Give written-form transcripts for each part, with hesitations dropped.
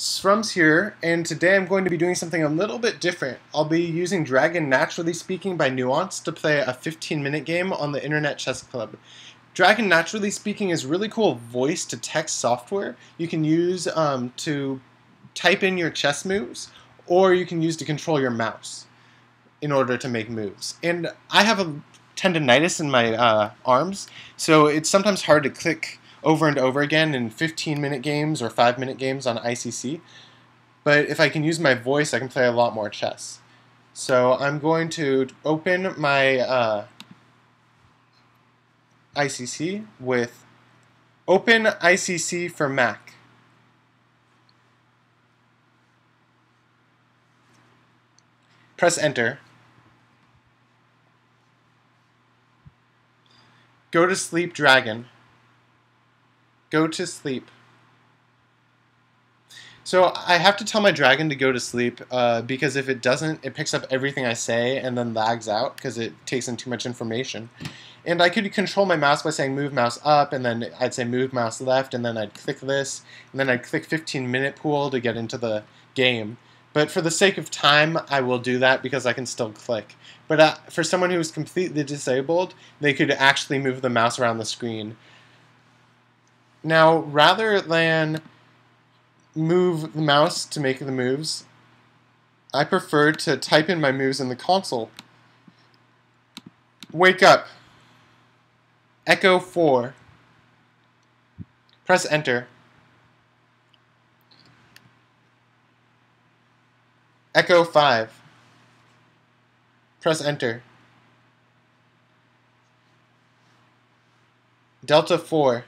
Scrums here, and today I'm going to be doing something a little bit different. I'll be using Dragon Naturally Speaking by Nuance to play a 15-minute game on the Internet Chess Club. Dragon Naturally Speaking is really cool voice-to-text software you can use to type in your chess moves, or you can use to control your mouse in order to make moves. And I have a tendonitis in my arms, so it's sometimes hard to click over and over again in 15-minute games or 5-minute games on ICC. But if I can use my voice, I can play a lot more chess. So I'm going to open my ICC with Open ICC for Mac. Press Enter. Go to sleep, Dragon. Go to sleep. So I have to tell my dragon to go to sleep because if it doesn't, it picks up everything I say and then lags out because it takes in too much information. And I could control my mouse by saying move mouse up, and then I'd say move mouse left, and then I'd click this, and then I'd click 15-minute pool to get into the game. But for the sake of time, I will do that because I can still click. But for someone who is completely disabled, they could actually move the mouse around the screen. Now, rather than move the mouse to make the moves, I prefer to type in my moves in the console. Wake up. Echo 4. Press Enter. Echo 5. Press Enter. Delta 4.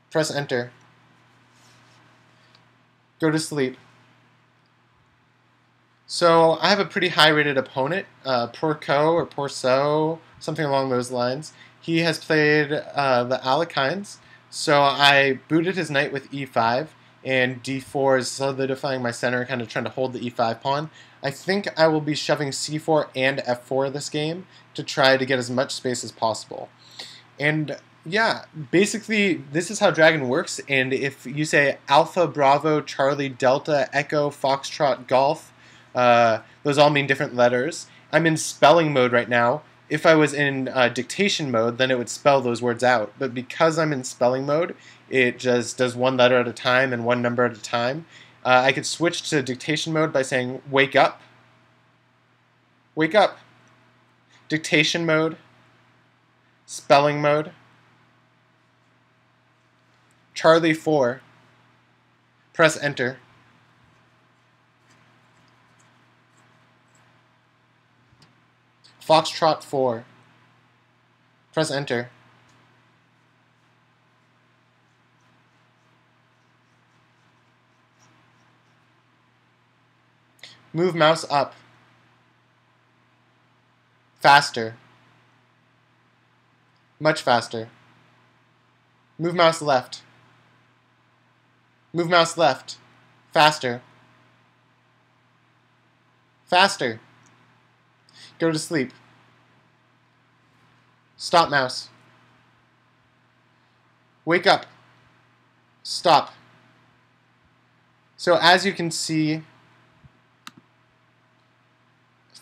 Press Enter. Go to sleep. So I have a pretty high-rated opponent, Porco or Porso, something along those lines. He has played the Alekhines, so I booted his knight with e5, and d4 is solidifying my center, kind of trying to hold the e5 pawn. I think I will be shoving c4 and f4 this game to try to get as much space as possible. And yeah, basically this is how Dragon works, and if you say Alpha, Bravo, Charlie, Delta, Echo, Foxtrot, Golf, those all mean different letters. I'm in spelling mode right now. If I was in dictation mode, then it would spell those words out. But because I'm in spelling mode, it just does one letter at a time and one number at a time. I could switch to dictation mode by saying wake up. Wake up. Dictation mode. Spelling mode. Charlie 4. Press Enter. Foxtrot 4. Press Enter. Move mouse up. Faster. Much faster. Move mouse left. Move mouse left. Faster. Faster. Go to sleep. Stop mouse. Wake up. Stop. So as you can see,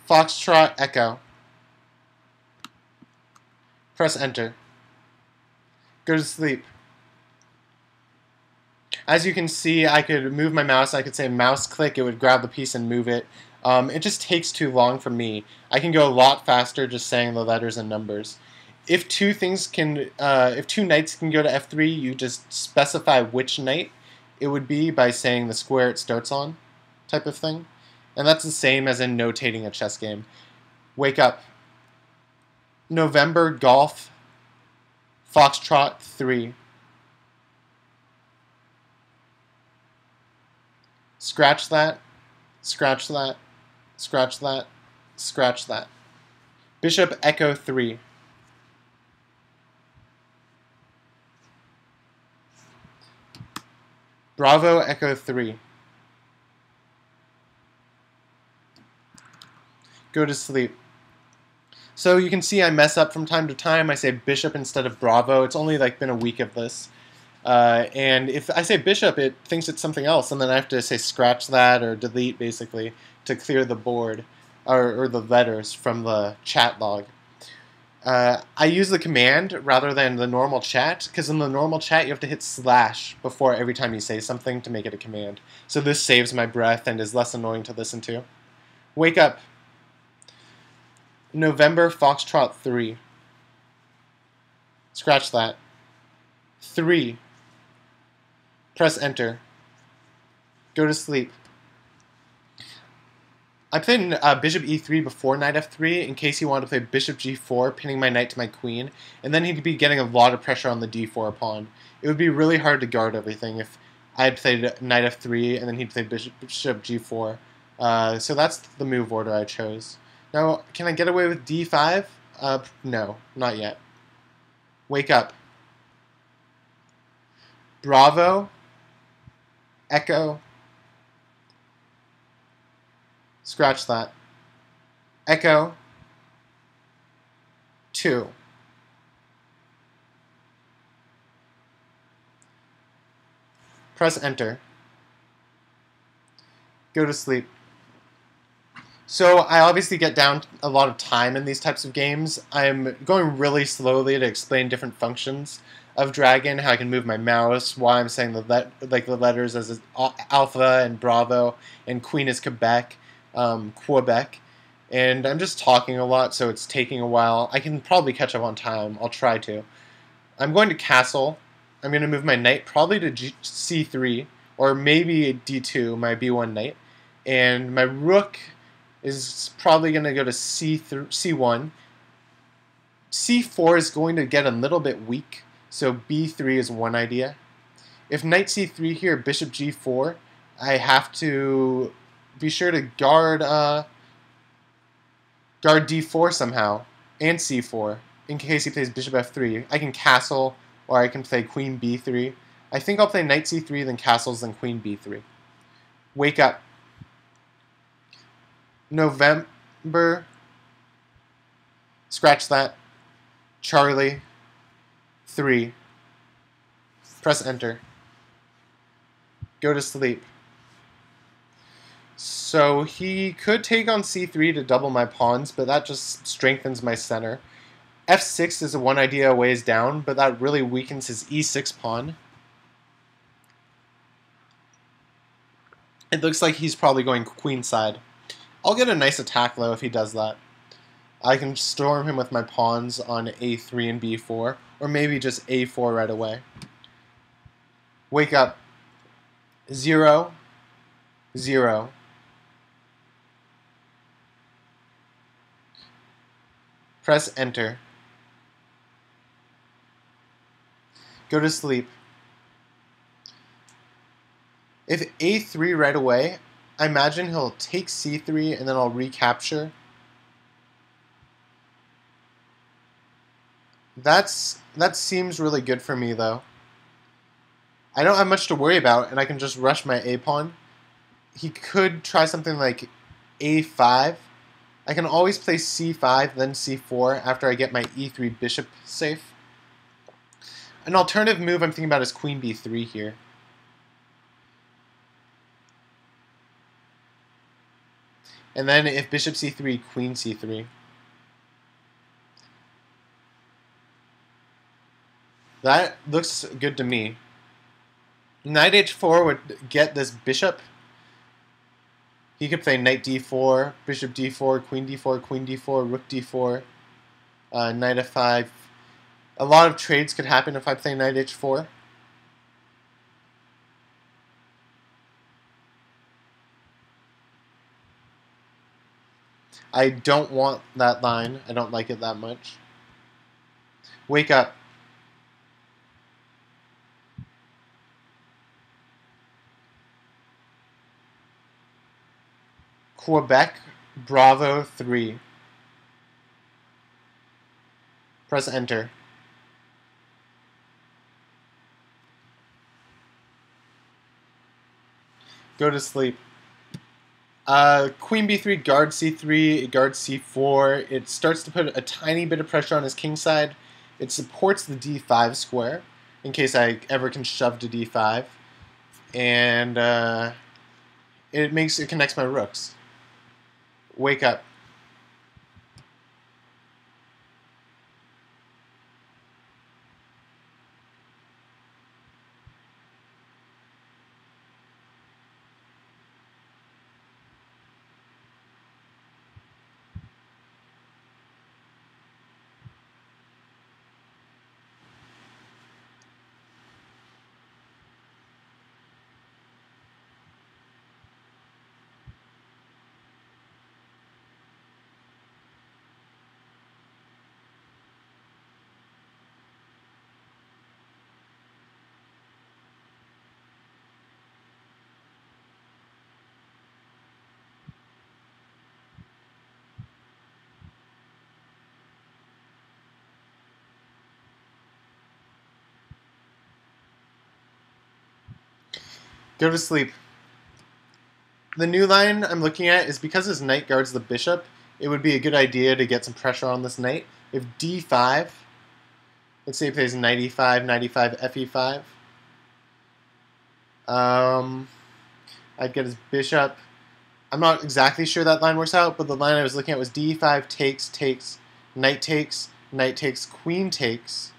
Foxtrot Echo. Press Enter. Go to sleep. As you can see, I could move my mouse. I could say mouse click. It would grab the piece and move it. It just takes too long for me. I can go a lot faster just saying the letters and numbers. If two knights can go to f3, you just specify which knight it would be by saying the square it starts on, type of thing. And that's the same as in notating a chess game. Wake up. November Golf Foxtrot 3. Scratch that, scratch that, scratch that, scratch that. Bishop Echo 3. Bravo Echo 3. Go to sleep. So you can see I mess up from time to time. I say bishop instead of bravo. It's only like been a week of this. And if I say bishop, it thinks it's something else, and then I have to say scratch that or delete, basically, to clear the board or the letters from the chat log. I use the command rather than the normal chat, because in the normal chat you have to hit slash before every time you say something to make it a command. So this saves my breath and is less annoying to listen to. Wake up. November Foxtrot 3. Scratch that. 3. Press enter. Go to sleep. I played bishop e3 before knight f3 in case he wanted to play bishop g4, pinning my knight to my queen, and then he'd be getting a lot of pressure on the d4 pawn. It would be really hard to guard everything if I had played knight f3 and then he'd play bishop g4. So that's the move order I chose. Now, can I get away with d5? No, not yet. Wake up. Bravo. Echo. Scratch that. Echo. 2. Press enter. Go to sleep. So I obviously get down a lot of time in these types of games. I'm going really slowly to explain different functions of Dragon, how I can move my mouse, why I'm saying the letters as Alpha and Bravo, and Queen is Quebec, Quebec. And I'm just talking a lot, so it's taking a while. I can probably catch up on time. I'll try to. I'm going to castle. I'm going to move my knight probably to c3, or maybe d2, my b1 knight. And my rook is probably going to go to c1. c4 is going to get a little bit weak, so b3 is one idea. If knight c3 here, bishop g4, I have to be sure to guard d4 somehow, and c4, in case he plays bishop f3. I can castle, or I can play queen b3. I think I'll play knight c3, then castles, then queen b3. Wake up. November. Scratch that. Charlie. 3. Press enter. Go to sleep. So he could take on c3 to double my pawns, but that just strengthens my center. f6 is one idea a ways down, but that really weakens his e6 pawn. It looks like he's probably going queenside. I'll get a nice attack though if he does that. I can storm him with my pawns on a3 and b4, or maybe just a4 right away. Wake up. 0, 0. Press enter. Go to sleep. If a3 right away, I imagine he'll take c3 and then I'll recapture. That seems really good for me though. I don't have much to worry about and I can just rush my a-pawn. He could try something like a5. I can always play c5, then c4 after I get my e3 bishop safe. An alternative move I'm thinking about is queen b3 here. And then if bishop c3, queen c3. That looks good to me. Knight h4 would get this bishop. He could play knight d4, bishop d4, queen d4, queen d4, rook d4, knight f5. A lot of trades could happen if I play knight h4. I don't want that line. I don't like it that much. Wake up. Quebec, Bravo 3. Press enter. Go to sleep. Queen b3, guard c3, guard c4. It starts to put a tiny bit of pressure on his king side. It supports the d5 square. in case I ever can shove to d5, and it connects my rooks. Wake up. Go to sleep. The new line I'm looking at is because his knight guards the bishop, it would be a good idea to get some pressure on this knight. If d5, let's say he plays knight e5, knight e5, fe5, I'd get his bishop. I'm not exactly sure that line works out, but the line I was looking at was d5 takes, knight takes, queen takes,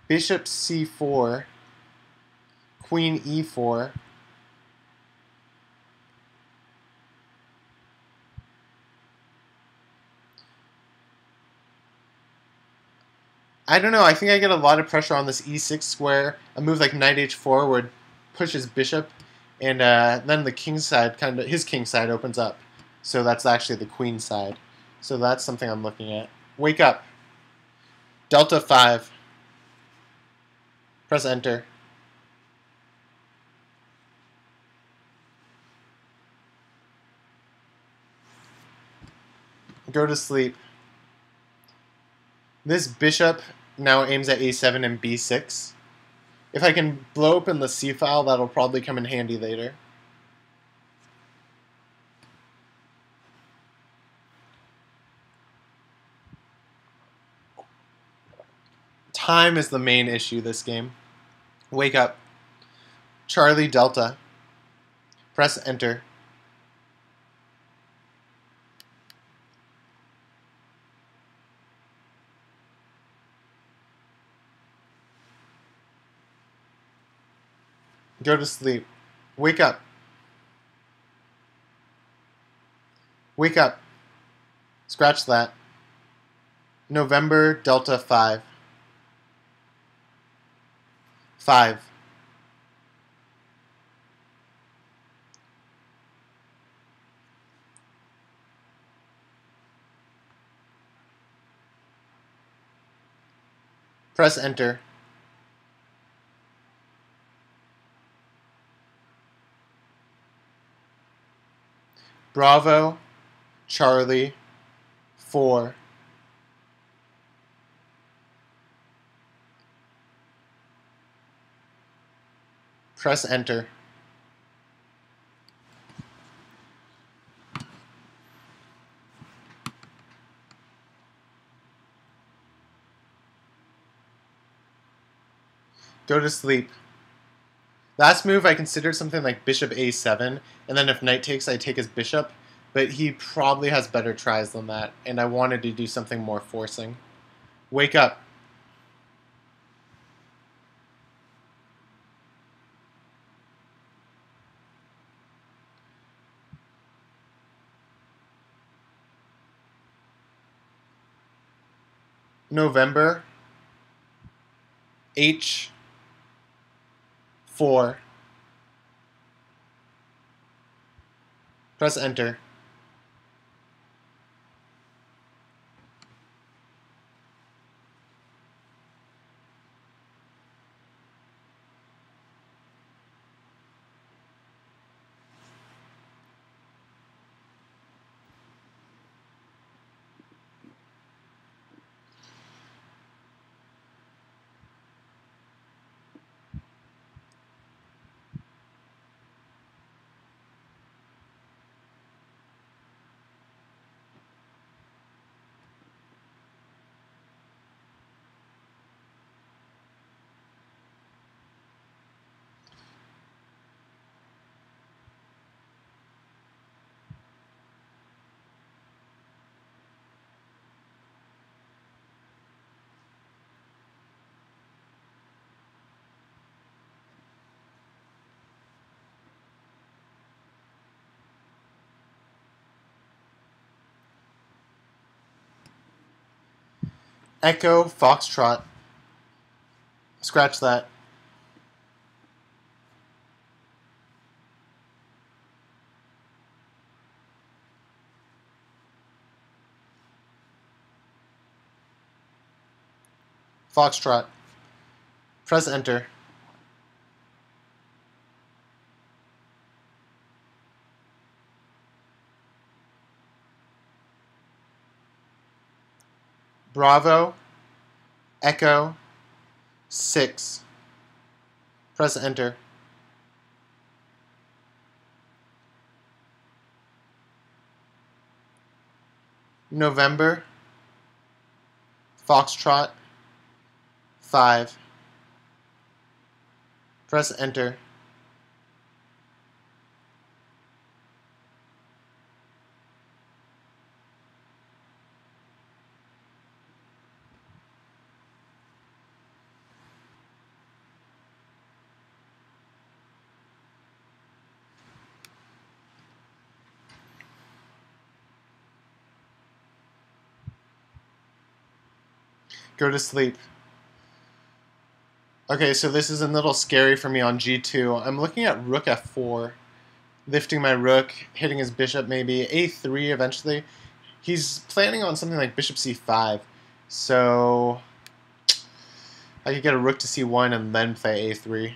bishop c4, queen e4, I don't know. I think I get a lot of pressure on this e6 square. A move like knight h4 would push his bishop, and then the king side his king side opens up. So that's actually the queen side. So that's something I'm looking at. Wake up. Delta 5. Press enter. Go to sleep. This bishop now aims at a7 and b6. If I can blow open the c file, that'll probably come in handy later. Time is the main issue this game. Wake up. Charlie Delta. Press enter. Go to sleep. Wake up. Wake up. Scratch that. November Delta 5. 5. Press enter. Bravo, Charlie, 4. Press enter. Go to sleep. Last move I considered something like bishop a7, and then if knight takes, I take his bishop, but he probably has better tries than that, and I wanted to do something more forcing. Wake up. November, H4. Press enter. Echo Foxtrot. Scratch that. Foxtrot. Press enter. Bravo. Echo. 6. Press enter. November. Foxtrot. 5. Press enter. Go to sleep. Okay, so this is a little scary for me on g2. I'm looking at rook f4, lifting my rook, hitting his bishop maybe, a3 eventually. He's planning on something like bishop c5, so I could get a rook to c1 and then play a3.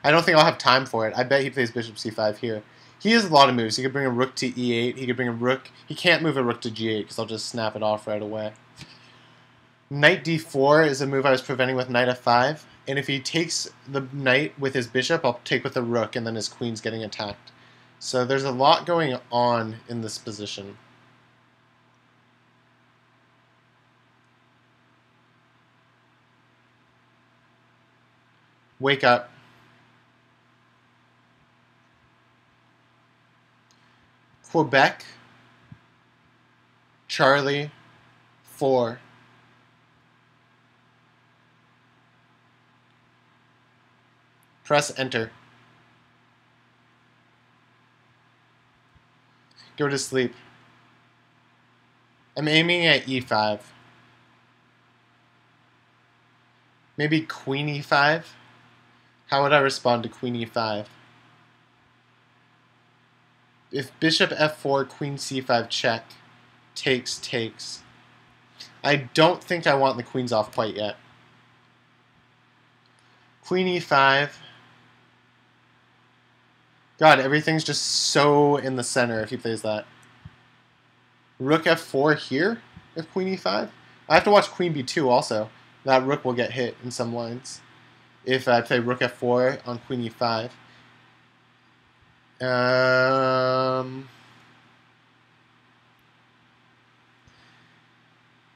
I don't think I'll have time for it. I bet he plays bishop c5 here. He has a lot of moves. He could bring a rook to e8. He could bring a rook. He can't move a rook to g8 because I'll just snap it off right away. Knight d4 is a move I was preventing with knight f5. And if he takes the knight with his bishop, I'll take with the rook, and then his queen's getting attacked. So there's a lot going on in this position. Wake up. Quebec. Charlie. 4. Press enter. Go to sleep. I'm aiming at e5. Maybe queen e5? How would I respond to queen e5? If bishop f4, queen c5 check, takes. I don't think I want the queens off quite yet. Queen e5. God, everything's just so in the center if he plays that. Rook f4 here with queen e5. I have to watch queen b2 also. That rook will get hit in some lines if I play rook f4 on queen e5.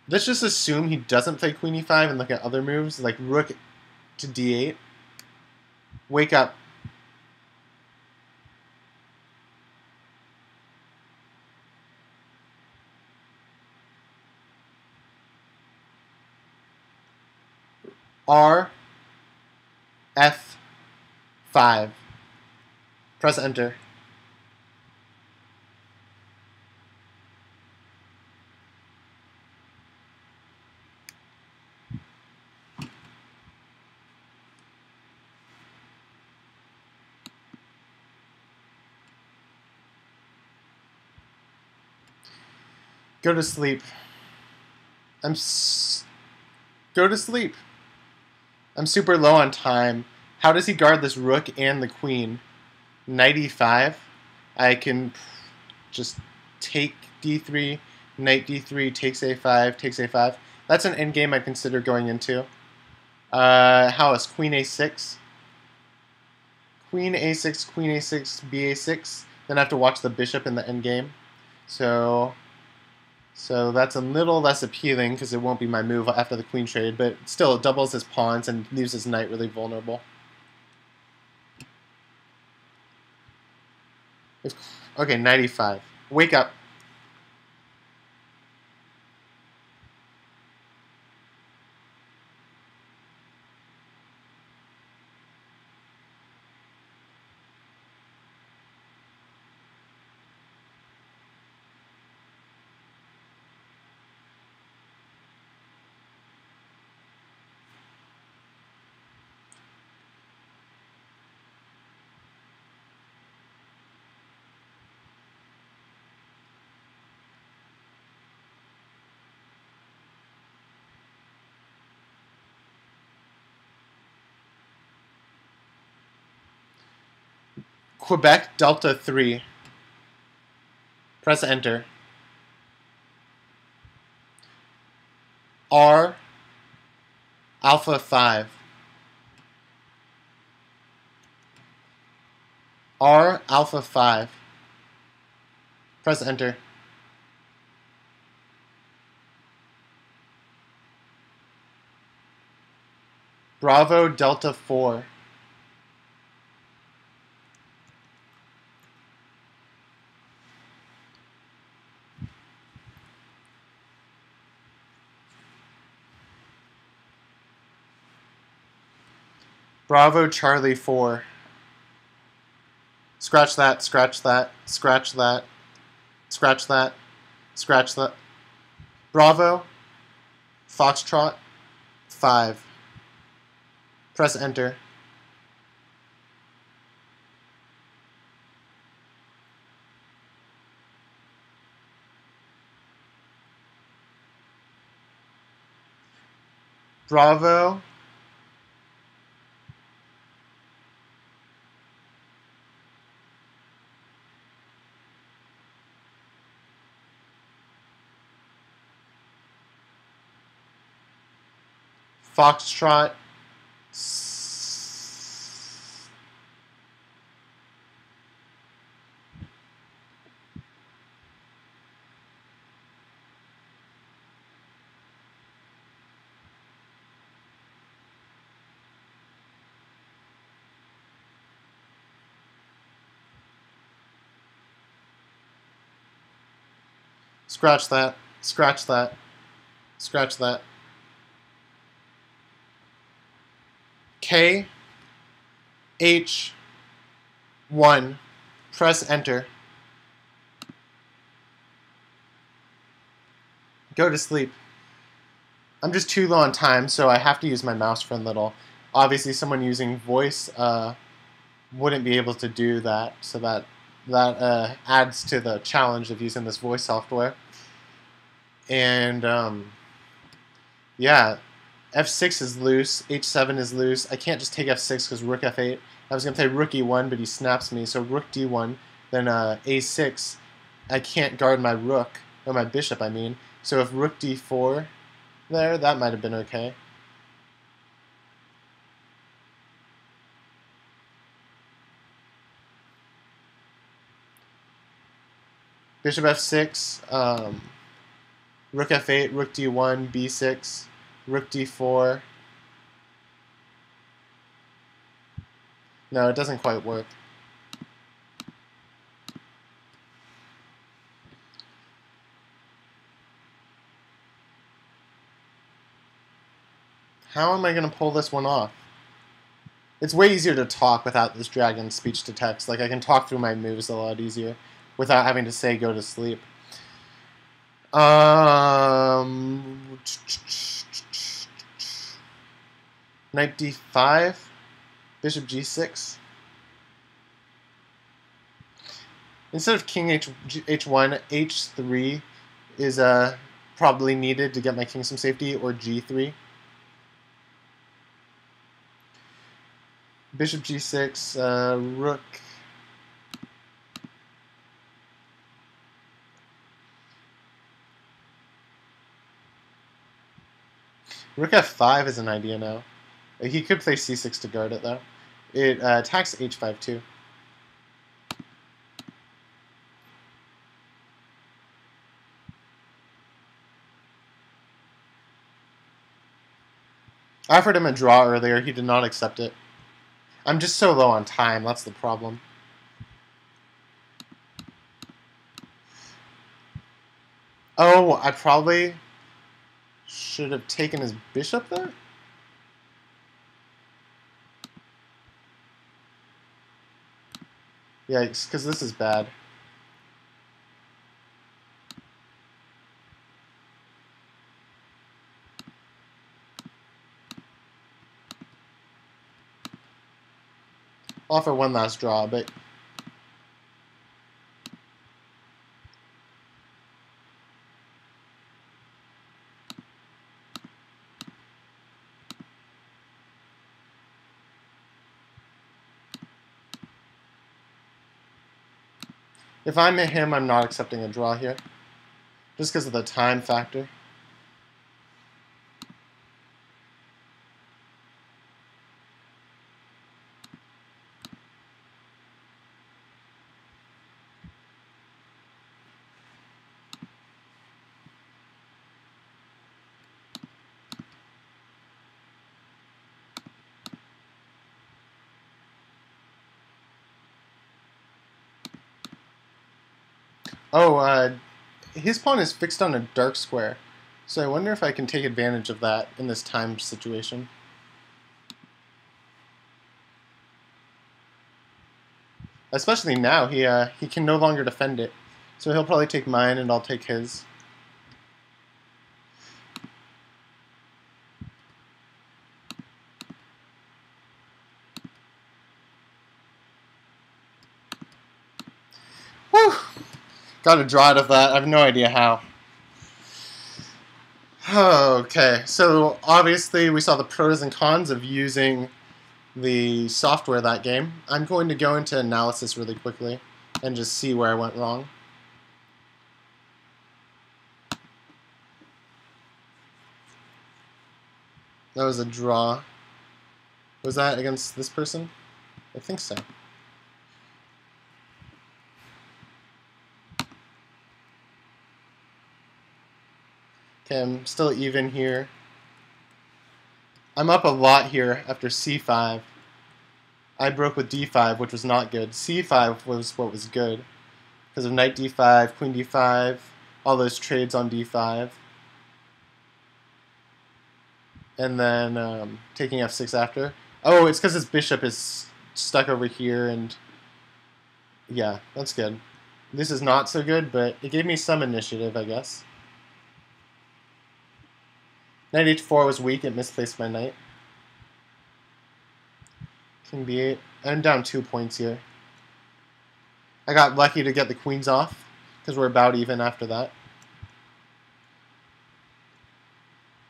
Let's just assume he doesn't play queen e5 and look at other moves like rook to d8. Wake up. R F5. Press enter. Go to sleep. Go to sleep. I'm super low on time. How does he guard this rook and the queen? Knight e5. I can just take d3, knight d3, takes a5, takes a5. That's an endgame I'd consider going into. How is queen a6? Queen a6, queen a6, ba6. Then I have to watch the bishop in the endgame. So that's a little less appealing because it won't be my move after the queen trade, but still it doubles his pawns and leaves his knight really vulnerable. Okay, knight e5. Wake up. Quebec Delta 3. Press enter. R Alpha 5. R Alpha 5. Press enter. Bravo Delta 4. Bravo Charlie 4. Scratch that, scratch that, scratch that, scratch that, scratch that. Bravo Foxtrot 5. Press enter. Bravo Foxtrot Scratch that, scratch that, scratch that. K H 1. Press enter. Go to sleep. I'm just too low on time, so I have to use my mouse for a little. Obviously, someone using voice wouldn't be able to do that, so that adds to the challenge of using this voice software. And yeah, F6 is loose, H7 is loose. I can't just take F6 because Rook F8. I was going to play Rook E1, but he snaps me, so Rook D1, then A6. I can't guard my Rook, or my Bishop, I mean. So if Rook D4 there, that might have been okay. Bishop F6, Rook F8, Rook D1, B6, Rook D4. No, it doesn't quite work. How am I going to pull this one off? It's way easier to talk without this dragon speech to text. Like, I can talk through my moves a lot easier without having to say go to sleep. Knight D5, Bishop G6. Instead of King H1, H3 is probably needed to get my king some safety, or G3. Bishop G6, Rook. Rook F5 is an idea now. He could play C6 to guard it, though. It attacks H5 too. I offered him a draw earlier. He did not accept it. I'm just so low on time. That's the problem. Oh, I probably should have taken his bishop there? Yikes, because this is bad. I'll offer one last draw, but If I'm him, I'm not accepting a draw here, just because of the time factor. Oh, his pawn is fixed on a dark square, so I wonder if I can take advantage of that in this time situation. Especially now, he can no longer defend it, so he'll probably take mine and I'll take his. Whew! Got a draw out of that. I have no idea how. Okay, so obviously we saw the pros and cons of using the software that game. I'm going to go into analysis really quickly and just see where I went wrong. That was a draw. Was that against this person? I think so. Okay, I'm still even here. I'm up a lot here after c5. I broke with d5, which was not good. c5 was what was good, because of knight d5, queen d5, all those trades on d5. And then taking f6 after. Oh, it's because his bishop is stuck over here, and yeah, that's good. This is not so good, but it gave me some initiative, I guess. Knight h4 was weak, it misplaced my knight. King b8. I'm down 2 points here. I got lucky to get the queens off, because we're about even after that.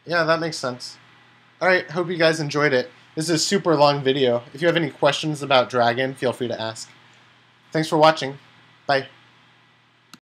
Yeah, that makes sense. Alright, hope you guys enjoyed it. This is a super long video. If you have any questions about Dragon, feel free to ask. Thanks for watching. Bye.